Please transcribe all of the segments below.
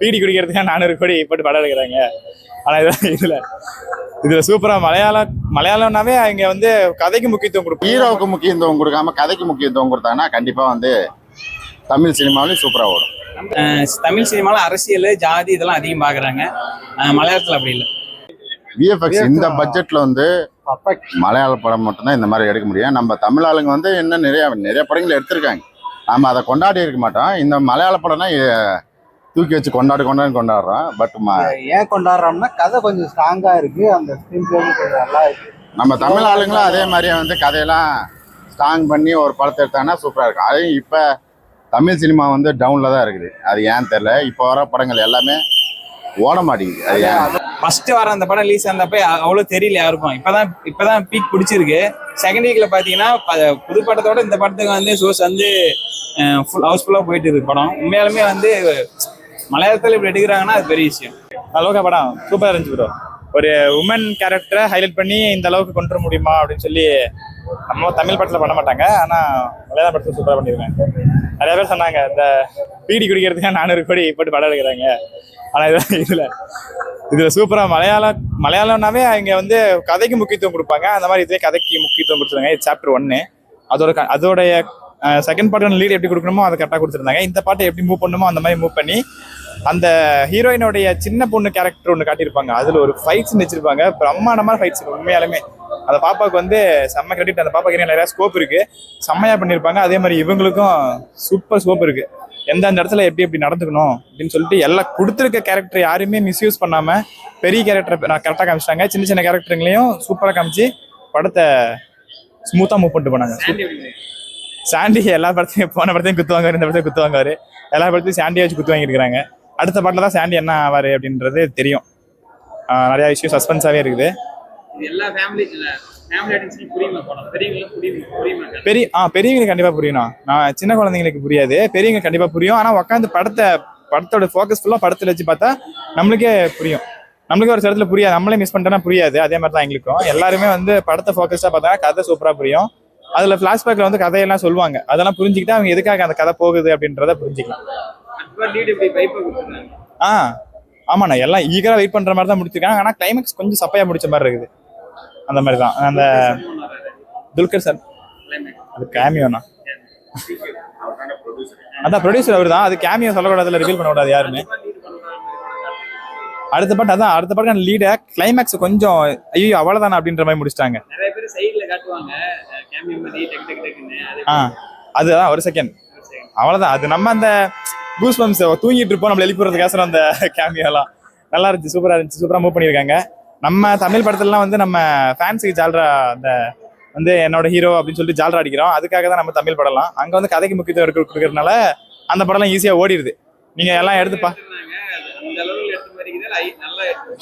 PT குடிக்கிறதுக்கு 400 கோடி போட்டு படம் எடுக்கிறாங்க. ஆனால் இதுல சூப்பரா மலையாளம்னாவே அவங்க வந்து கதைக்கு முக்கியத்துவம் கொடுப்பாங்க. ஹீரோவுக்கு முக்கியத்துவம் கொடுக்காம கதைக்கு முக்கியத்துவம் கொடுத்தாங்கன்னா கண்டிப்பா வந்து தமிழ் சினிமாவிலும் சூப்பரா ஓடும். தமிழ் சினிமாவில் அரசியல் ஜாதி இதெல்லாம் அதிகம் பாக்குறாங்க. மலையாளத்தில் அப்படி இல்லை. விஎஃப்எக்ஸ் இந்த பட்ஜெட்ல வந்து மலையாள படம் மட்டும்தான் இந்த மாதிரி எடுக்க முடியும். நம்ம தமிழ் ஆளுங்க வந்து இன்னும் நிறைய படங்கள் எடுத்திருக்காங்க. நம்ம அதை கொண்டாடி இருக்க மாட்டோம். இந்த மலையாள படம்னா தூக்கி வச்சு கொண்டாடுறோம். பட் ஏன் கொண்டாடுறோம்னா கதை கொஞ்சம் ஸ்ட்ராங்கா இருக்கு, அந்த ஸ்கிரீன் பிளே கொஞ்சம் நல்லா இருக்கு. நம்ம தமிழ் ஆளுங்களும் அதே மாதிரியே வந்து கதையெல்லாம் ஸ்ட்ராங் பண்ணி ஒரு படத்தை எடுத்தாங்கன்னா சூப்பரா இருக்கும். அதையும் இப்ப தமிழ் சினிமா வந்து டவுன்ல தான் இருக்குது. அது ஏன்னு தெரியல. இப்போ வர படங்கள் எல்லாமே ஓட மாட்டேங்குது. அது ஏன் ஃபர்ஸ்ட் வர அந்த படம் ரிலீஸ் ஆனப்ப அவ்வளோ தெரியல யாருக்கும். இப்பதான் பீக் பிடிச்சிருக்கு. செகண்ட் வீக்ல பாத்தீங்கன்னா புது படத்தோட இந்த படத்துக்கு வந்து சோர்ஸ் வந்து ஹவுஸ்ஃபுல்லா போயிட்டு இருக்கு படம். உண்மையாலுமே வந்து மலையாளத்தில் இப்படி எடுக்கிறாங்கன்னா அது பெரிய விஷயம். லோகா படம் சூப்பராக இருந்துச்சு ப்ரோ. ஒரு உமன் கேரக்டரை ஹைலைட் பண்ணி இந்த அளவுக்கு கொண்டு வர முடியுமா அப்படின்னு சொல்லி நம்ம தமிழ் படத்தில் பண்ண மாட்டாங்க. ஆனால் மலையாள படத்தில் சூப்பராக பண்ணியிருக்காங்க. நிறைய பேர் சொன்னாங்க இந்த பீடி குடிக்கிறதுக்கு 400 கோடி போட்டு படம் எடுக்கிறாங்க. ஆனால் இதில் சூப்பராக மலையாளம்னாவே அவங்க வந்து கதைக்கு முக்கியத்துவம் கொடுப்பாங்க. அந்த மாதிரி இதே கதைக்கு முக்கியத்துவம் கொடுத்துருக்காங்க. இது சாப்டர் 1. அதோடைய செகண்ட் பார்ட் லீட் எப்படி கொடுக்கணுமோ அதை கரெக்டாக கொடுத்துருந்தாங்க. இந்த பாட்டை எப்படி மூவ் பண்ணணுமோ அந்த மாதிரி மூவ் பண்ணி அந்த ஹீரோயினுடைய சின்ன பொண்ணு கேரக்டர் ஒன்று காட்டியிருப்பாங்க. அதில் ஒரு ஃபைட்ஸ் வச்சிருப்பாங்க. பிரம்மாண்டமான ஃபைட்ஸ். உண்மையாலுமே அந்த பாப்பாவுக்கு வந்து செம்ம கிரெடிட். அந்த பாப்பாக்கு நிறையா ஸ்கோப் இருக்கு. செம்மையாக பண்ணியிருப்பாங்க. அதே மாதிரி இவங்களுக்கும் சூப்பர் ஸ்கோப் இருக்கு. எந்தெந்த இடத்துல எப்படி நடந்துக்கணும் அப்படின்னு சொல்லிட்டு எல்லாம் கொடுத்துருக்க கேரக்டர் யாருமே மிஸ்யூஸ் பண்ணாமல் பெரிய கேரக்டர் நான் கரெக்டாக காமிச்சிட்டாங்க. சின்ன சின்ன கேரக்டருங்களையும் சூப்பராக காமிச்சு படத்தை ஸ்மூத்தாக மூவ் பண்ணிட்டு போனாங்க. சாண்டி எல்லா படத்தையும் போன படத்தையும் குத்துவாங்க, இந்த படத்தையும் குத்துவாங்க. எல்லா படத்தையும் சாண்டியை வச்சு குத்து வாங்கியிருக்கிறாங்க. அடுத்த பாட்டில் தான் சாண்டி என்ன ஆவார் அப்படின்றது தெரியும். நிறையா இஷ்யூ சஸ்பென்ஸாகவே இருக்குது. பெரியவங்களுக்கு கண்டிப்பாக புரியணும். நான் சின்ன குழந்தைங்களுக்கு புரியாது, பெரியவங்களுக்கு கண்டிப்பாக புரியும். ஆனால் உட்காந்து படத்தோட ஃபோக்கஸ் ஃபுல்லாக படத்தில் வச்சு பார்த்தா நம்மளுக்கே புரியும். நம்மளுக்கு ஒரு இடத்துல புரியாது, நம்மளே மிஸ் பண்ணிட்டோன்னா புரியாது. அதே மாதிரி தான் எங்களுக்கும். எல்லாருமே வந்து படத்தை ஃபோக்கஸ்டாக பார்த்தா கதை சூப்பராக புரியும். அதுல பிளாஷ்பேக்ல வந்து கதையெல்லாம் சொல்லுவாங்க. அதெல்லாம் புரிஞ்சுக்கிட்டு அவங்க எதுக்காக அந்த கதை போகுது அப்படின்றத புரிஞ்சுக்கலாம். ஆமாண்ணா, எல்லாம் ஈகரா வெயிட் பண்ற மாதிரி தான் முடிச்சிருக்காங்க. ஆனா கிளைமேக்ஸ் கொஞ்சம் சப்பையா முடிச்ச மாதிரி இருக்குது. அந்த மாதிரி தான் அந்த துல்கர் சார் அது கேமியோண்ணா. அதான் ப்ரொடியூசர் அவர் தான். அது கேமியோ சொல்லக்கூடாதுல, ரிவீல் பண்ணக்கூடாது யாருமே. அடுத்த பாட்டு லீட கிளைமேக்ஸ் கொஞ்சம் ஐயோ அவ்வளவுதானே அப்படின்ற மாதிரி முடிச்சிட்டாங்க. அதுதான் ஒரு செகண்ட் அவ்வளவுதான். அது நம்ம அந்த கூஸ் பம்ப்ஸ் தூங்கிட்டு இருப்போம், நம்மள எழுப்பிடுறதுக்காக அந்த கேமியோலாம் நல்லா இருந்துச்சு. சூப்பரா இருந்துச்சு. சூப்பரா மூவ் பண்ணியிருக்காங்க. நம்ம தமிழ் படத்துலலாம் வந்து நம்ம ஃபேன்ஸுக்கு ஜால்ரா அந்த வந்து என்னோட ஹீரோ அப்படின்னு சொல்லிட்டு ஜால்ரா அடிக்கிறோம். அதுக்காக தான் நம்ம தமிழ் படம்லாம். அங்க வந்து கதைக்கு முக்கியத்துவம் கொடுக்கறதுனால அந்த படம்லாம் ஈஸியா ஓடிடுது. நீங்க எல்லாம் எடுத்துப்பா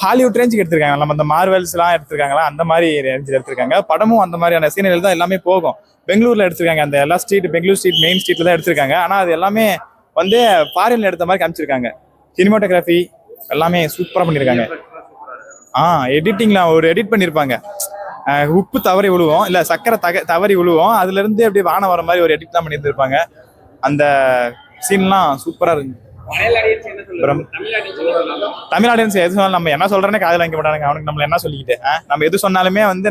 ஹாலிவுட் ரேஞ்சுக்கு எடுத்திருக்காங்க. நம்ம அந்த மார்வெல்ஸ் எல்லாம் எடுத்திருக்காங்களா அந்த மாதிரி ரேஞ்சில் எடுத்திருக்காங்க. படமும் அந்த மாதிரியான சீனியர்கள் தான் எல்லாமே போகும். பெங்களூர்ல எடுத்திருக்காங்க. அந்த எல்லா ஸ்ட்ரீட் பெங்களூர் ஸ்ட்ரீட் மெயின் ஸ்ட்ரீட்ல தான் எடுத்திருக்காங்க. ஆனா அது எல்லாமே வந்து ஃபாரின்ல எடுத்த மாதிரி காமிச்சிருக்காங்க. சினிமாட்டோகிராஃபி எல்லாமே சூப்பரா பண்ணிருக்காங்க. எடிட்டிங்ல ஒரு எடிட் பண்ணிருப்பாங்க. உப்பு தவறி விழுவோம், இல்ல சக்கரை தவறி விழுவோம், அதுல இருந்து அப்படியே வானம் வர மாதிரி ஒரு எடிட் தான் பண்ணியிருந்திருப்பாங்க. அந்த சீன்லாம் சூப்பரா இருக்கு. தமிழ் ஆடியன்ஸ் எது சொன்னாலும் நம்ம என்ன சொல்றேன்னு காதுல வாங்க மாட்டாங்க. அவனுக்கு நம்மள என்ன சொல்லிக்கிட்டு நம்ம எது சொன்னாலுமே வந்து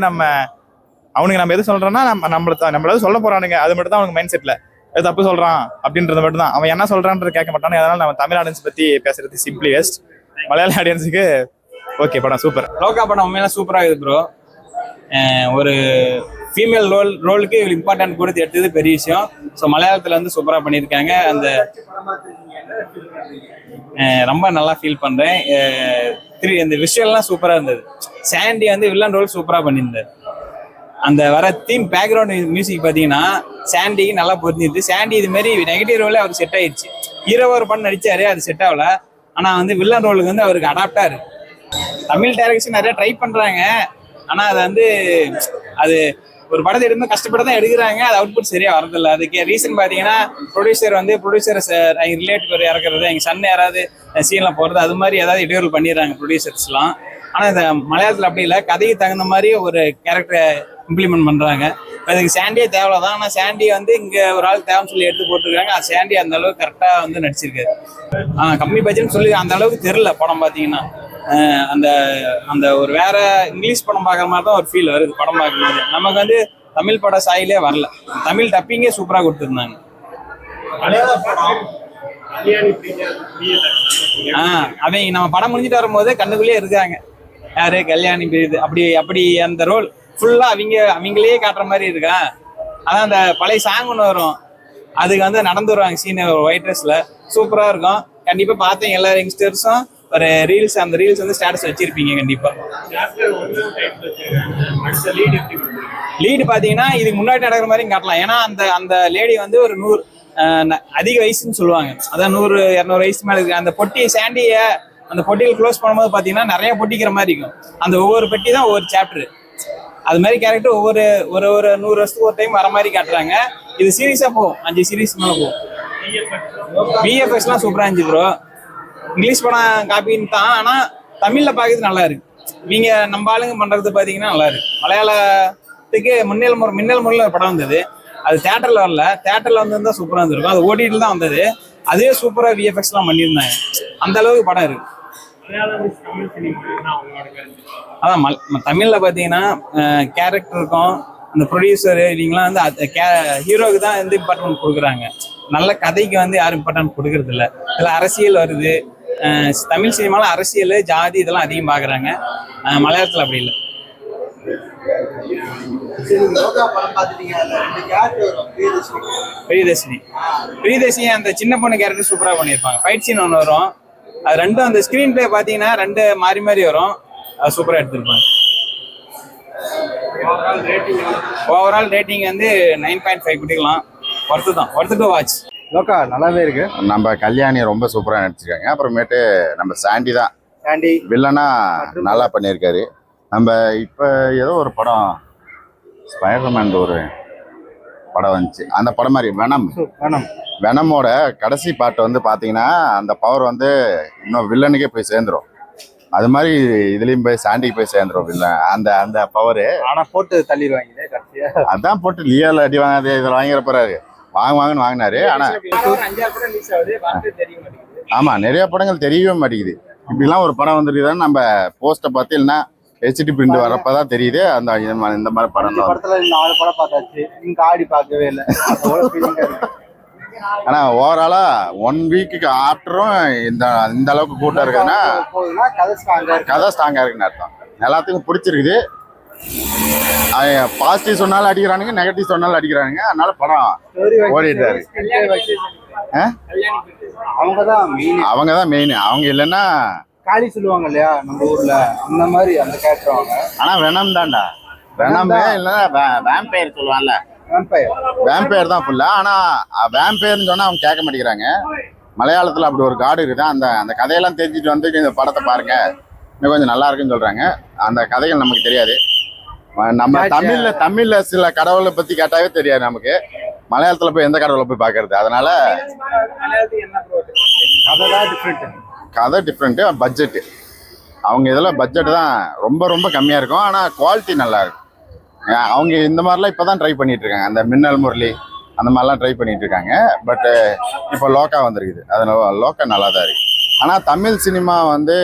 அவனுக்கு நம்ம எது சொல்றோம்னா நம்மள சொல்ல போறானுங்க. அது மட்டும் தான் அவனுக்கு மைண்ட் செட்ல எது தப்பு சொல்றான் அப்படின்றது மட்டும் தான். அவன் என்ன சொல்றான்றது கேட்க மாட்டானு. அதனால நம்ம தமிழ் ஆடியன்ஸ் பத்தி பேசுறது சிம்பிளி வேஸ்ட். மலையாள ஆடியன்ஸுக்கு ஓகே படம் சூப்பர். லோகா படம் உண்மையில சூப்பரா இருக்குது ப்ரோ. ஒரு ஃபீமேல் ரோலுக்கு இம்பார்ட்டன்ட் கொடுத்து எடுத்தது பெரிய விஷயம். ஸோ மலையாளத்தில் வந்து சூப்பராக பண்ணியிருக்காங்க. அந்த ரொம்ப நல்லா ஃபீல் பண்ணுறேன். இந்த விஷுவல்லாம் சூப்பராக இருந்தது. சாண்டி வந்து வில்லன் ரோல் சூப்பராக பண்ணியிருந்தார். அந்த வர தீம் பேக்ரவுண்ட் மியூசிக் பார்த்தீங்கன்னா சாண்டிக்கு நல்லா பொருந்திருது. சாண்டி இது மாதிரி நெகட்டிவ் ரோலே அவருக்கு செட் ஆயிடுச்சு. ஹீரோவா ஒரு படம் நடிச்சாரு, அது செட் ஆகல. ஆனால் வந்து வில்லன் ரோலுக்கு வந்து அவருக்கு அடாப்டா இருக்கு. தமிழ் டைரக்ஷன் நிறைய ட்ரை பண்ணுறாங்க. ஆனால் அது வந்து அது ஒரு படத்தை எடுத்து கஷ்டப்பட்டு தான் எடுக்கிறாங்க. அது அவுட்புட் சரியா வரதில்லை. அதுக்கு ரீசன் பார்த்தீங்கன்னா ப்ரொடியூசர் ரிலேட்டிவ் இறக்குறது, எங்கள் சன் யாராவது சீன்லாம் போடுறது, அது மாதிரி ஏதாவது இடையூறு பண்ணிடுறாங்க ப்ரொடியூசர்ஸ்லாம். ஆனால் இந்த மலையாளத்தில் அப்படி இல்லை. கதைக்கு தகுந்த மாதிரி ஒரு கேரக்டரை இம்ப்ளிமெண்ட் பண்ணுறாங்க. அதுக்கு சாண்டியே தேவைதான். ஆனால் சாண்டி வந்து இங்க ஒரு ஆள் தேவைன்னு சொல்லி எடுத்து போட்டிருக்காங்க. சாண்டி அந்த அளவுக்கு கரெக்டா வந்து நடிச்சிருக்காரு. கம்மி பட்ஜெட்னு சொல்லி அந்த அளவுக்கு தெரியல படம் பார்த்தீங்கன்னா. அந்த அந்த ஒரு வேற இங்கிலீஷ் படம் பார்க்குற மாதிரி தான் ஒரு ஃபீல் வருது படம் பார்க்கும்போது. நமக்கு வந்து தமிழ் பட சாயிலே வரல. தமிழ் டப்பிங்கே சூப்பராக கொடுத்துருந்தாங்க. அவங்க நம்ம படம் முடிஞ்சிட்டு வரும்போது கண்ணுக்குள்ளேயே இருக்காங்க. யாரு கல்யாணி பிரியுது அப்படி அப்படி அந்த ரோல் ஃபுல்லா அவங்களே காட்டுற மாதிரி இருக்கா. அதான் அந்த பழைய சாங் ஒன்று வரும், அதுக்கு வந்து நடந்து வருவாங்க சீன் ஒயிட் ட்ரெஸ்ல. சூப்பரா இருக்கும். கண்டிப்பா பார்த்தேன் எல்லா யங்ஸ்டர்ஸும் ஒரு ரீல்ஸ், அந்த ரீல்ஸ் வந்து ஸ்டேட்டஸ் வச்சிருப்பீங்க கண்டிப்பா. லீடு பாத்தீங்கன்னா இதுக்கு முன்னாடி நடக்கிற மாதிரி காட்டலாம். ஏன்னா அந்த அந்த லேடி வந்து ஒரு 100 அதிக வயசுன்னு சொல்லுவாங்க. அதான் 100-200 வயசு மேல இருக்கு. அந்த பொட்டி சாண்டிய அந்த பொட்டியில் க்ளோஸ் பண்ணும்போது பாத்தீங்கன்னா நிறைய பொட்டிக்கிற மாதிரி இருக்கும். அந்த ஒவ்வொரு பெட்டி தான் ஒவ்வொரு சாப்டர். அது மாதிரி கேரக்டர் ஒவ்வொரு ஒரு 100 வருஷத்துக்கு ஒரு டைம் வர மாதிரி காட்டுறாங்க. இது சீரீஸா போகும், 5 சீரீஸ் மேல போகும். பிஎஃப்எக்ஸ்லாம் சூப்பரா இருந்துச்சு ப்ரோ. இங்கிலீஷ் படம் காப்பின்னு தான், ஆனா தமிழ்ல பாக்குறது நல்லா இருக்கு. நீங்க நம்ம ஆளுங்க பண்றது பாத்தீங்கன்னா நல்லா இருக்கு. மலையாளத்துக்கு மின்னல் முறையில் ஒரு படம் வந்தது, அது தியேட்டர்ல வரல. தியேட்டர்ல வந்திருந்தா சூப்பரா இருந்திருக்கும். அது ஓடிட்டு தான் வந்தது. அதே சூப்பரா விஎஃப்எக்ஸ் எல்லாம் பண்ணியிருந்தாங்க. அந்த அளவுக்கு படம் இருக்கு. அதான் தமிழ்ல பாத்தீங்கன்னா கேரக்டர் இருக்கும். அந்த ப்ரொடியூசர் இவங்கெல்லாம் வந்து ஹீரோக்கு தான் வந்து இம்பார்ட்டன்ட் கொடுக்குறாங்க. நல்ல கதைக்கு வந்து யாரும் இம்பார்ட்டன்ட் கொடுக்கறது இல்லை. இதுல அரசியல் வருது. தமிழ் சினிமால அரசியல், ஜாதி இதெல்லாம் அதிகம் பாக்குறாங்க. மலையாளத்துல அப்படி இல்லை. பிரியதர்ஷினி அந்த சின்ன பொண்ணு கேரக்டர் சூப்பரா பண்ணியிருப்பாங்க. ஃபைட் சீன் ஒன்று வரும், அது ரெண்டும் அந்த ஸ்கிரீன் பிளே பாத்தீங்கன்னா 2 மாறி மாறி வரும். அது சூப்பரா எடுத்திருப்பாங்க. ஓவரால் ரேட்டிங் வந்து 9.5 கொடுக்கலாம். Worth to watch. லோக்கா நல்லாவே இருக்கு. நம்ம கல்யாணி ரொம்ப சூப்பரா நடிச்சிருக்காங்க. அப்புறமேட்டு நம்ம சாண்டி தான் வில்லனா நல்லா பண்ணியிருக்காரு. நம்ம இப்போ ஏதோ ஒரு படம் ஸ்பைடர்மேன் ஒரு படம் வந்துச்சு, அந்த படம் மாதிரி வெனமோட கடைசி பாட்டு வந்து பார்த்தீங்கன்னா அந்த பவர் வந்து இன்னும் வில்லனுக்கே போய் சேர்ந்துடும். அது மாதிரி இதுலயும் போய் சாண்டிக்கு போய் சேர்ந்துடும் வில்லன். அந்த அந்த பவரு ஆனா போட்டு தள்ளிடுவாங்களே கடைசியா. அதான் போட்டு லியோல அடி வாங்காது, இதில் வாங்கிற போறாரு. வாங்குன்னு வாங்கினாரு. ஆனா ஆமா, நிறைய படங்கள் தெரியவே மாட்டேங்குது. இப்படிலாம் ஒரு படம் வந்துருக்குதான்னு நம்ம போஸ்ட்டை பார்த்து இல்லைன்னா ஹெச்டி பிரிண்ட் வரப்பதான் தெரியுது. அந்த இந்த மாதிரி படம் படத்துல 4 படம் பார்த்தாச்சு, நீங்க ஆடி பார்க்கவே இல்லை. ஆனா ஓவராலா 1 வீக்குக்கு ஆஃப்டரும் இந்த அளவுக்கு கூட்டம் இருக்குதுன்னா கதை ஸ்ட்ராங்கா இருக்குன்னு அர்த்தம். எல்லாத்துக்கும் பிடிச்சிருக்குது. பாசிட்டிவ் சொன்னாலும் அடிக்கிறானுங்க, நெகட்டிவ் சொன்னாலும் அடிக்கிறானுங்க. அதனால படம் ஓடிட்டு இருக்கு. அவங்கதான் மெயின். அவங்க இல்லைன்னா காளி சொல்லுவாங்க இல்லையா நம்ம ஊர்ல, அந்த மாதிரி அந்த கேரக்டர் அவங்க. ஆனா வெனம் தான்டா. வெனமே இல்லைன்னா வேம்பயர் சொல்லுவான்ல, வேம்பயர் தான் ஃபுல்லா. ஆனா வேம்பயர்னு சொன்னா அவங்க கேட்க மாட்டேங்கிறாங்க. மலையாளத்துல அப்படி ஒரு காடு இருக்குது. அந்த அந்த கதையெல்லாம் தெரிஞ்சுட்டு வந்து இந்த படத்தை பாருங்க, இன்னும் கொஞ்சம் நல்லா இருக்குன்னு சொல்றாங்க. அந்த கதைகள் நமக்கு தெரியாது. நம்ம தமிழ்ல சில கடவுளை பத்தி கேட்டாவே தெரியாது நமக்கு. மலையாளத்துல போய் எந்த கடவுளை போய் பாக்குறது? அதனால கதை டிஃப்ரெண்ட். பட்ஜெட் அவங்க இதில் பட்ஜெட் தான் ரொம்ப ரொம்ப கம்மியா இருக்கும். ஆனா குவாலிட்டி நல்லா இருக்கும். அவங்க இந்த மாதிரிலாம் இப்பதான் ட்ரை பண்ணிட்டு இருக்காங்க. அந்த மின்னல் முரளி அந்த மாதிரிலாம் ட்ரை பண்ணிட்டு இருக்காங்க. பட் இப்போ லோக்கா வந்திருக்குது. அதனால லோக்கா நல்லா தான் இருக்கு. ஆனா தமிழ் சினிமா வந்து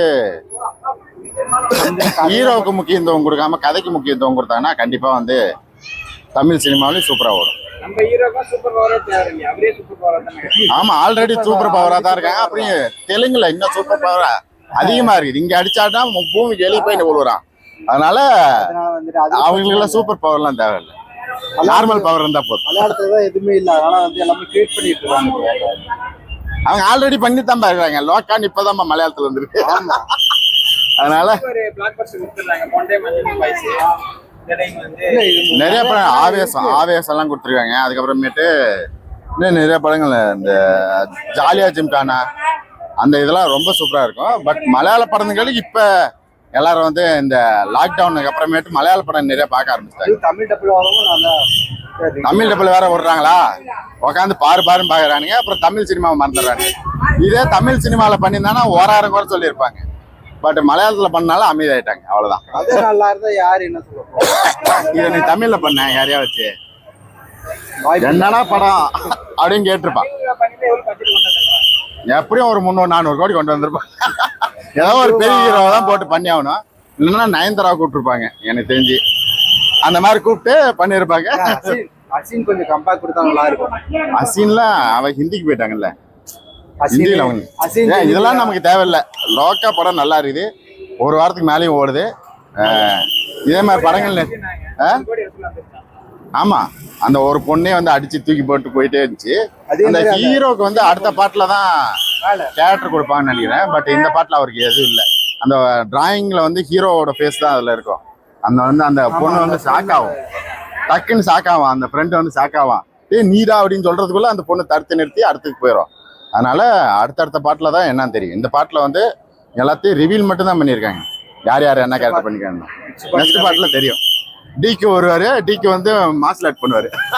ஹீரோவுக்கு முக்கியத்துவம் கொடுக்காம கதைக்கு முக்கியத்துவம் கொடுத்தாங்கன்னா கண்டிப்பா வந்து தமிழ் சினிமாவிலேயும் சூப்பரா ஓடும். ஆமா, ஆல்ரெடி சூப்பர் பவரா தான் இருக்காங்க. அப்படியே தெலுங்குல இன்னும் சூப்பர் பவரா அதிகமா இருக்குது. இங்க அடிச்சாட்டா பூமிக்கு வெளியே போய் விழுறான். அதனால அவங்களுக்கு சூப்பர் பவர் எல்லாம் தேவையில்லை, நார்மல் பவர் இருந்தா போதும். எதுவுமே இல்ல, ஆனா வந்து எல்லாமே கிரியேட் பண்ணிட்டு இருக்காங்க. அவங்க ஆல்ரெடி பண்ணி தான் பாக்குறாங்க. லோக்கான் இப்பதான் மலையாளத்துல வந்துருக்கு. அதனால நிறைய படம் ஆவேசம் எல்லாம் கொடுத்துருக்காங்க. அதுக்கப்புறமேட்டு இன்னும் நிறைய படங்கள் இந்த ஜாலியா ஜிம்கானா அந்த இதெல்லாம் ரொம்ப சூப்பரா இருக்கும். பட் மலையாள படங்களுக்கு இப்ப எல்லாரும் வந்து இந்த லாக்டவுனுக்கு அப்புறமேட்டு மலையாள படம் நிறைய பார்க்க ஆரம்பிச்சிட்டாங்க. தமிழ் டப்பில் வேற விடுறாங்களா, உட்காந்து பாருன்னு பாக்குறானுங்க. அப்புறம் தமிழ் சினிமாவை மறந்துடுறானுங்க. இதே தமிழ் சினிமாவில பண்ணியிருந்தானா ஓராயிரம் கூட சொல்லியிருப்பாங்க. பட் மலையாளத்துல பண்ணாலும் அமைதியாயிட்டாங்க. அவ்வளவுதான். அது நல்லா இருந்தா யாரு என்ன சொல்லுவாங்க, இதை நீ தமிழ்ல பண்ண யாரையா வச்சு என்னடா படம் அப்படின்னு கேட்டிருப்பான். எப்படியும் ஒரு 300-400 கோடி கொண்டு வந்திருப்பான். ஏதோ ஒரு பெரிய ஹீரோவை தான் போட்டு பண்ணி ஆகணும். இல்லைன்னா நயன்தாரா கூப்பிட்டுருப்பாங்க எனக்கு தெரிஞ்சு. அந்த மாதிரி கூப்பிட்டு பண்ணியிருப்பாங்க. அசின் கொஞ்சம் கம்பேக் கொடுத்தா நல்லா இருக்கும். அசின்லாம் அவ ஹிந்திக்கு போயிட்டாங்கல்ல. ஹிந்தியில் அவங்க அசின் இதெல்லாம் நமக்கு தேவையில்லை. லோக்கா படம் நல்லா இருக்குது. ஒரு வாரத்துக்கு மேலேயும் ஓடுது. இதே மாதிரி படங்கள் ஆமா, அந்த ஒரு பொண்ணே வந்து அடிச்சு தூக்கி போட்டு போயிட்டே இருந்துச்சு. அந்த ஹீரோக்கு வந்து அடுத்த பாட்டுல தான் கேரக்டர் கொடுப்பாங்கன்னு நினைக்கிறேன். பட் இந்த பாட்டுல அவருக்கு எதுவும் இல்லை. அந்த டிராயிங்ல வந்து ஹீரோவோட ஃபேஸ் தான் அதுல இருக்கும். அந்த பொண்ணு வந்து ஷாக் ஆகும். டக்குன்னு ஷாக் ஆகும். அந்த ஃப்ரெண்ட் வந்து ஷாக் ஆவான். நீடா அப்படின்னு சொல்றதுக்குள்ள அந்த பொண்ணு தடுத்து நிறுத்தி அடுத்துக்கு போயிடும். அதனால அடுத்தடுத்த பாட்டுல தான் என்னன்னு தெரியும். இந்த பாட்டுல வந்து எல்லாத்தையும் ரிவீல் மட்டும் தான் பண்ணியிருக்காங்க. யார் யார் என்ன கேரக்டர் பண்ணிருக்காங்க. நெக்ஸ்ட் பாட்டுல தெரியும். டிக்கு வருவாரு. டிக்கு வந்து மாஸ்லாட் பண்ணுவாரு.